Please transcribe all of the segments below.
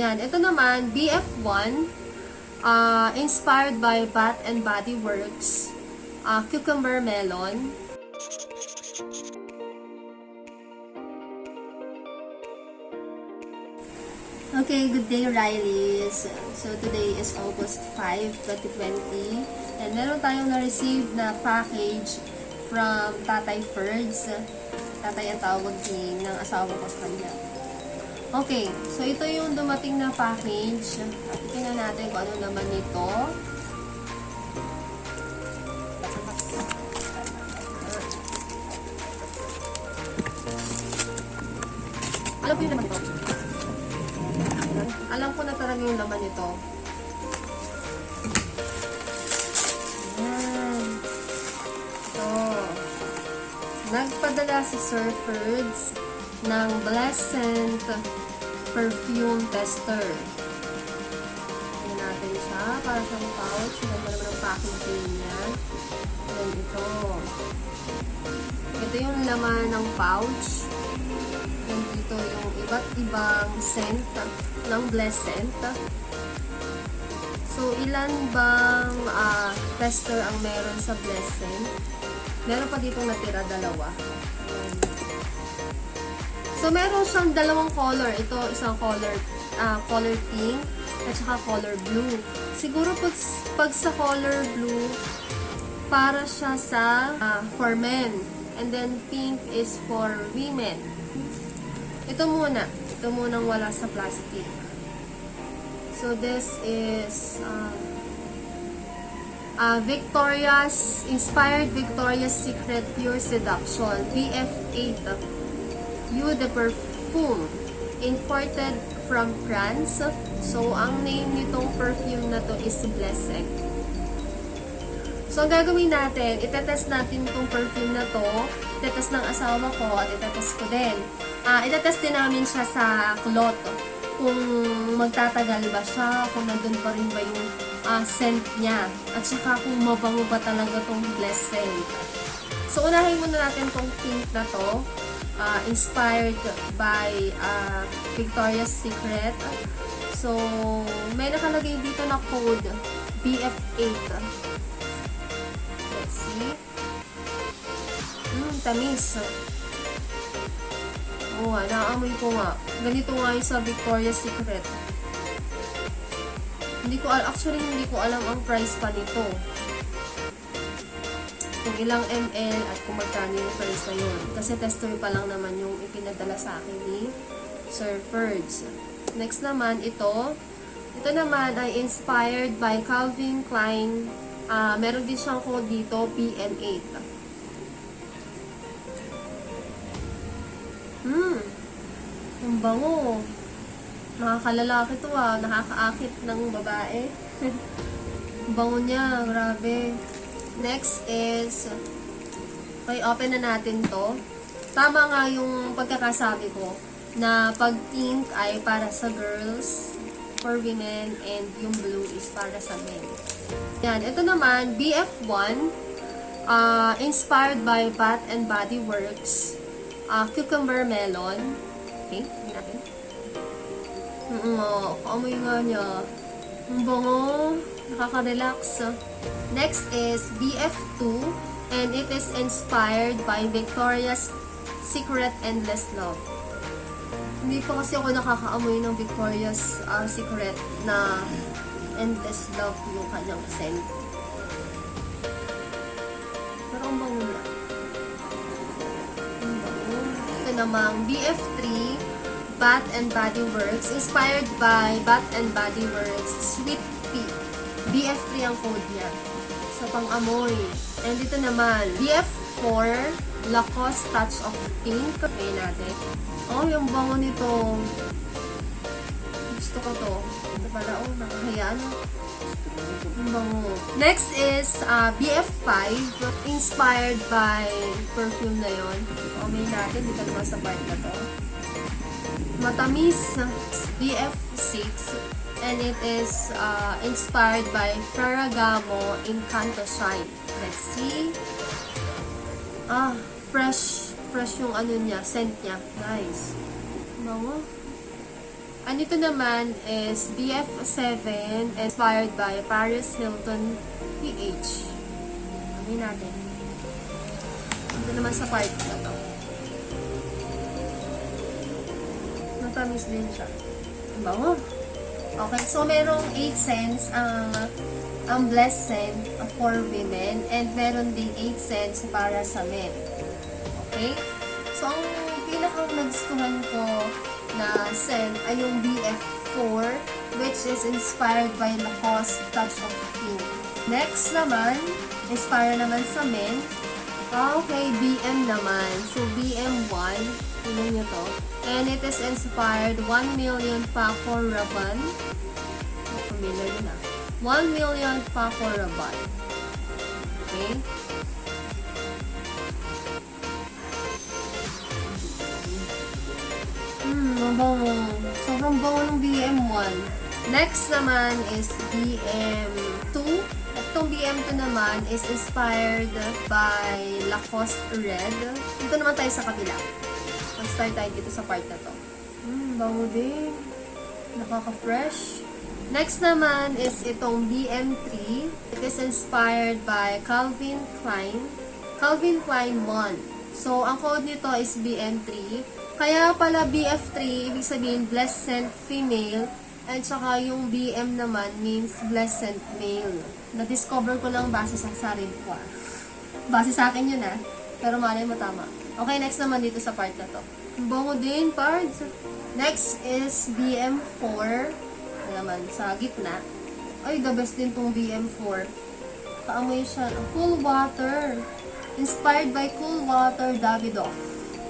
Yan, ito naman, BF1, inspired by Bath and Body Works, Cucumber Melon. Okay, good day, railis. So, today is August 5, 2020. And meron tayong na-receive na package from Tatay Ferds. Tatay ang tawag ng asawa ko sa kanya. Okay, so ito yung dumating na package. At tingnan natin kung ano naman ito. Alam ko yung laman ito. Alam ko na talaga yung laman nito. Ayan. So, nagpadala si Sir Ferds ng Blesscent Perfume Tester. Tingnan natin siya. Para siyang pouch. Ganda naman ang packaging niya. Ayan ito. Ito yung laman ng pouch. Nandito yung iba't ibang scent ng Blesscent. So, ilan bang tester ang meron sa Blesscent? Meron pa dito natira, dalawa. So, meron siyang dalawang color. Ito, isang color pink at saka color blue. Siguro pag sa color blue, para siya sa for men. And then, pink is for women. Ito munang wala sa plastic. So, this is inspired Victoria's Secret Pure Seduction BF8 Eau de Perfume, imported from France. So, ang name nitong perfume na to is Blesscent. So, ang gagawin natin, itetest natin itong perfume na to. Itetest ng asawa ko at itetest ko din. Itetest din namin siya sa cloth. Kung magtatagal ba siya, kung nandun pa rin ba yung scent niya. At saka kung mabango ba talaga itong Blesscent. So, unahin muna natin itong pink na to. Inspired by Victoria's Secret. So, may nakalagay dito na code BF8. Let's see. Tamis. Oo nga, naamoy ko nga. Ganito nga yung sa Victoria's Secret. Actually, hindi ko alam ang price pa nito. Kung ilang ml at kung magkano yung price na yun. Kasi tester pa lang naman yung ipinadala sa akin ni Sir Ferds. Next naman, ito. Ito naman ay inspired by Calvin Klein. Meron din siyang code dito, PM8. Ang bango. Nakakalalaki to nakakaakit ng babae. Ang bango niya, grabe. Next is, okay, open na natin to. Tama nga yung pagkakasabi ko na pag pink ay para sa girls, for women, and yung blue is para sa men. Yan, ito naman, BF1, inspired by Bath and Body Works, Cucumber Melon. Okay, hindi natin. Kaamoy nga niya. Ang bango, nakaka-relax. Next is BF2, and it is inspired by Victoria's Secret Endless Love. Hindi pa kasi ako nakakaamoy ng Victoria's Secret na Endless Love yung kanyang scent. Pero ang bango na. Ito namang BF3, Bath and Body Works, inspired by Bath and Body Works Sweet Pea. BF3 ang code niya. Sa pang-amoy. And dito naman, BF4, Lacoste Touch of Pink. Okay natin. Oh, yung bango nito. Gusto ko to. Ito pala, nakahayaan. Yung bango. Next is BF5, inspired by perfume na yon. Okay natin, dito naman sa part na to. Matamis, BF6, and it is inspired by Ferragamo Encanto Shine. Let's see. Fresh yung ano niya, scent niya. Nice. Bango. And ito naman is BF7, inspired by Paris Hilton PH. Amin natin. Ito naman sa part na to. Matamis din siya. Bango. Okay, so merong 8 cents ang Blesscent for women and meron din 8 cents para sa men. Okay? So, ang pinakang nagustuhan ko na scent ay yung BF4, which is inspired by Lacoste Touch of Pink. Next naman, inspired naman sa men. Okay, BM naman. So, BM1, tingnan nyo to. And it is inspired 1 million Paco Rabanne. Familiar yun ah. 1 million Paco Rabanne. Okay? Mabango. Sobrang bango ng BM1. Next naman is BM2. Itong BM2 naman is inspired by Lacoste Red. Dito naman tayo sa kabila. Mag-start tayo dito sa part na to. Bango din. Nakaka-fresh. Next naman is itong BM3. It is inspired by Calvin Klein. Calvin Klein 1. So, ang code nito is BM3. Kaya pala BF3, ibig sabihin Blesscent Female, at saka yung BM naman means Blesscent Male. Na-discover ko lang base sa sarili ko. Base sa akin yun pero malay mo tama. Okay, next naman dito sa part na to. Bango din, parts. Next is BM4. Naman, sa gitna. Ay, the best din tong BM4. Kaamoy siya. Cool Water. Inspired by Cool Water Davidoff.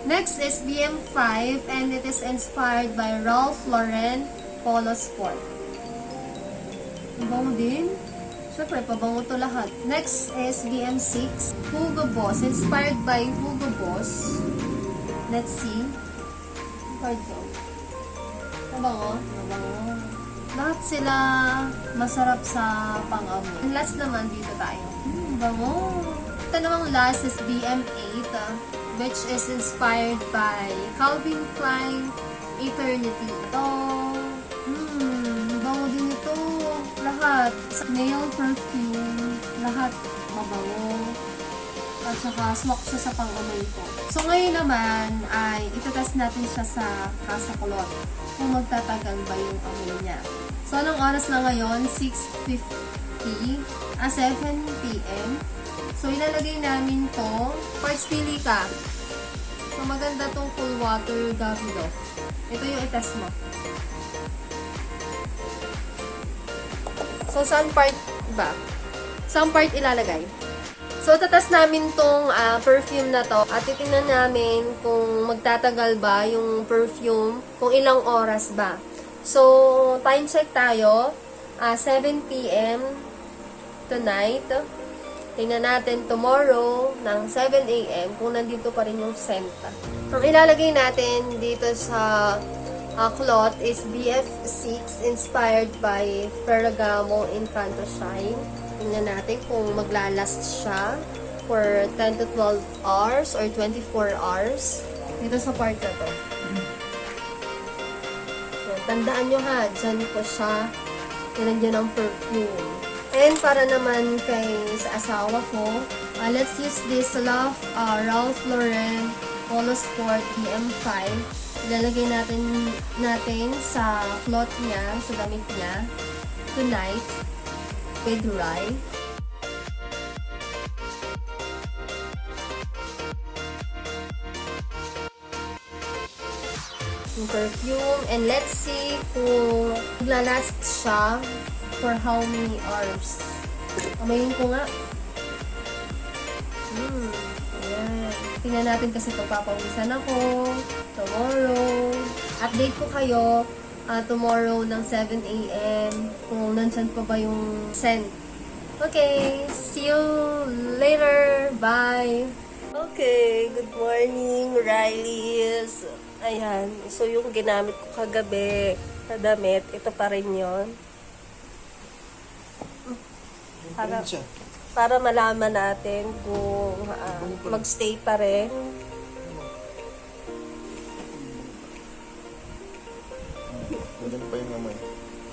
Next is BM5 and it is inspired by Ralph Lauren Polo Sport. Bango din. Siyempre, pabango to lahat. Next is BM6. Hugo Boss. Inspired by Hugo Boss. Let's see. Cards off. Pabango? Pabango. Lahat sila masarap sa pang-amoy. And last naman, dito tayo. Bango. Ito namang last is BM8. Which is inspired by Calvin Klein Eternity. Ito, bango din ito. Lahat. Nail perfume. Lahat mabango. At saka swak siya sa pang-amoy ko. So ngayon naman ay itatest natin siya sa kasakulot. Kung magtatagal ba yung amoy niya. So anong oras na ngayon? 7 p.m. So, ilalagay namin to. Parts pili ka. So, maganda tong Cool Water Davidoff. Ito yung i-test mo. So, saan part ba? Saan part ilalagay? So, tatest namin tong perfume na to. At titingnan namin kung magtatagal ba yung perfume. Kung ilang oras ba. So, time check tayo. 7 p.m. tonight. Tingnan natin tomorrow ng 7 a.m. kung nandito pa rin yung scent. Ang ilalagay natin dito sa cloth is BF6 inspired by Ferragamo Encanto Shine. Tingnan natin kung maglalast siya for 10 to 12 hours or 24 hours. Dito sa part na to. Tandaan nyo ha, dyan ko siya. Yan ang perfume. And para naman sa asawa ko, let's use this Ralph Lauren Polo Sport BM5. Ilalagay natin sa cloth niya, sa damit niya, tonight, with rye. Yung perfume, and let's see kung maglalast siya for how many hours. Amayin ko nga. Ayan. Tingnan natin kasi papapawisan ako. Tomorrow. Update ko kayo tomorrow ng 7 a.m. kung nandyan pa ba yung scent. Okay. See you later. Bye. Okay. Good morning, railis. Ayan. So, yung ginamit ko kagabi na damit, ito pa rin yun. Para malaman natin kung magstay pa rin.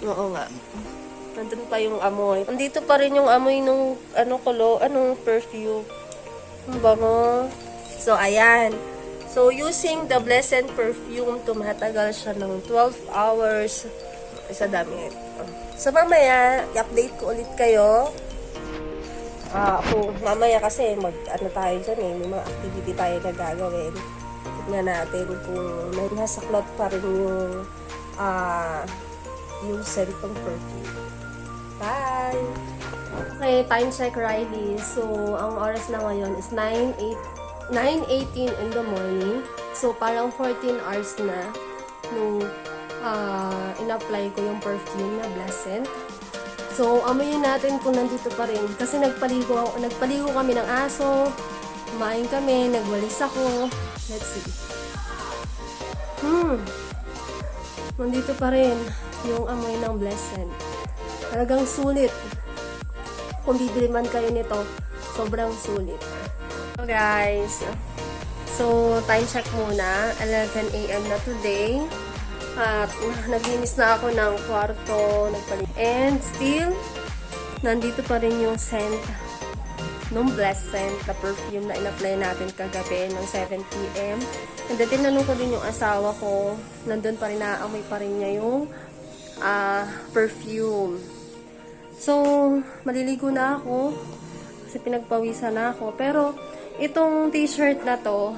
Oo nga. Nandun pa yung amoy. Andito pa rin yung amoy nung anong perfume. Ang bango. So, ayan. So, using the Blesscent Perfume, tumatagal siya ng 12 hours sa damit. So, mamaya, i-update ko ulit kayo. Mamaya kasi, tayo dyan eh. May mga activity tayo na gagawin. Tignan natin kung nasa cloth pa rin yung scent ng perfume. Bye! Okay, time check, Riley. So, ang oras na ngayon is 9:18 in the morning. So, parang 14 hours na nung in-apply ko yung perfume na Blesscent. So, amoyin natin kung nandito pa rin. Kasi nagpaligo kami ng aso, kumain kami, nagwalis ako. Let's see. Nandito pa rin yung amoy ng Blesscent. Talagang sulit. Kung bibili man kayo nito, sobrang sulit. So guys, so time check muna. 11 AM na today. At naglinis na ako ng kwarto, and still, nandito pa rin yung scent ng Blesscent, na perfume na in-apply natin kagabi ng 7 PM. And then, tinanong ko din yung asawa ko, nandun pa rin, naaamoy pa rin niya yung perfume. So, maliligo na ako, kasi pinagpawisan na ako. Pero, itong t-shirt na to,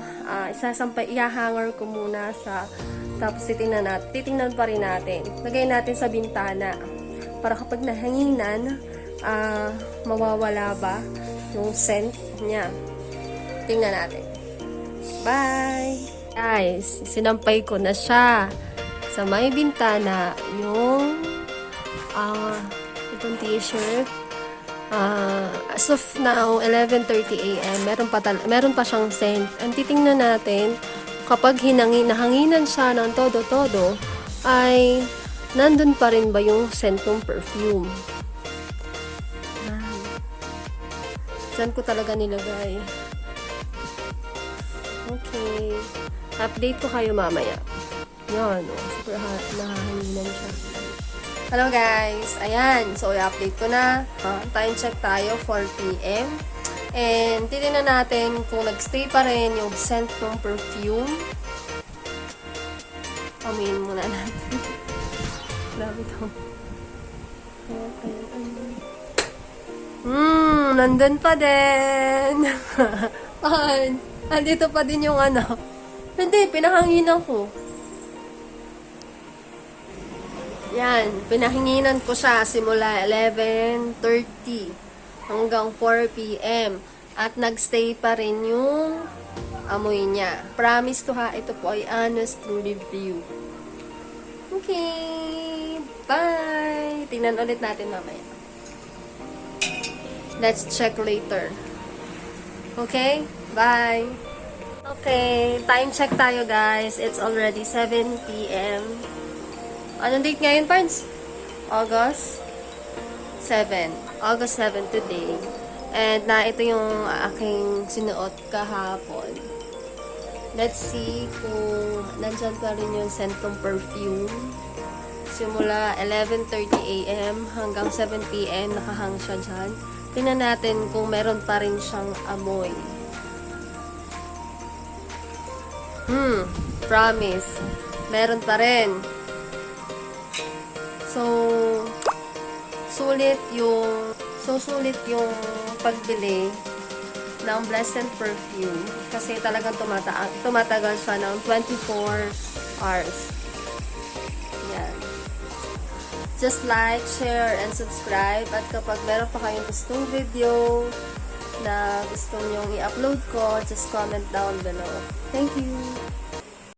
i-hanger ko muna siya. Tapos titingnan pa rin natin. Lagay natin sa bintana. Para kapag nahanginan, mawawala ba yung scent niya. Tingnan natin. Bye! Guys, sinampay ko na siya. Sa may bintana, yung itong t-shirt. As of now, 11:30 AM, meron pa siyang scent. Ang titingnan natin, kapag nahanginan siya ng todo-todo, ay nandun pa rin ba yung scent ng perfume. Saan ko talaga nilagay? Okay. Update ko kayo mamaya. Yan, super nahanginan siya. Hello guys! Ayan, so i-update ko na. Time check tayo, 4 PM. And, titignan natin kung nagstay pa rin yung scent ng perfume. Amoyin muna natin. Grabe ito. Nandun pa din. Andito pa din yung Hindi, pinahanginan ko. Yan, pinahanginan ko siya simula 11:30. Hanggang 4 PM. At nagstay pa rin yung amoy niya. Promise to ha, ito po ay honest review. Okay. Bye! Tingnan ulit natin mamaya. Let's check later. Okay? Bye! Okay, time check tayo guys. It's already 7 PM. Anong date ngayon, Pards? August 7 today. And ito yung aking sinuot kahapon. Let's see kung nandyan pa rin yung scent ng perfume. Simula 11:30 AM hanggang 7 PM nakahang siya dyan. Tingnan natin kung meron pa rin siyang amoy. Promise. Meron pa rin. So, sulit yung pagbili ng Blesscent Perfume kasi talagang tumatagal siya ng 24 hours. Yan. Just like, share, and subscribe. At kapag meron pa kayong gustong video na gusto nyong i-upload ko, just comment down below. Thank you!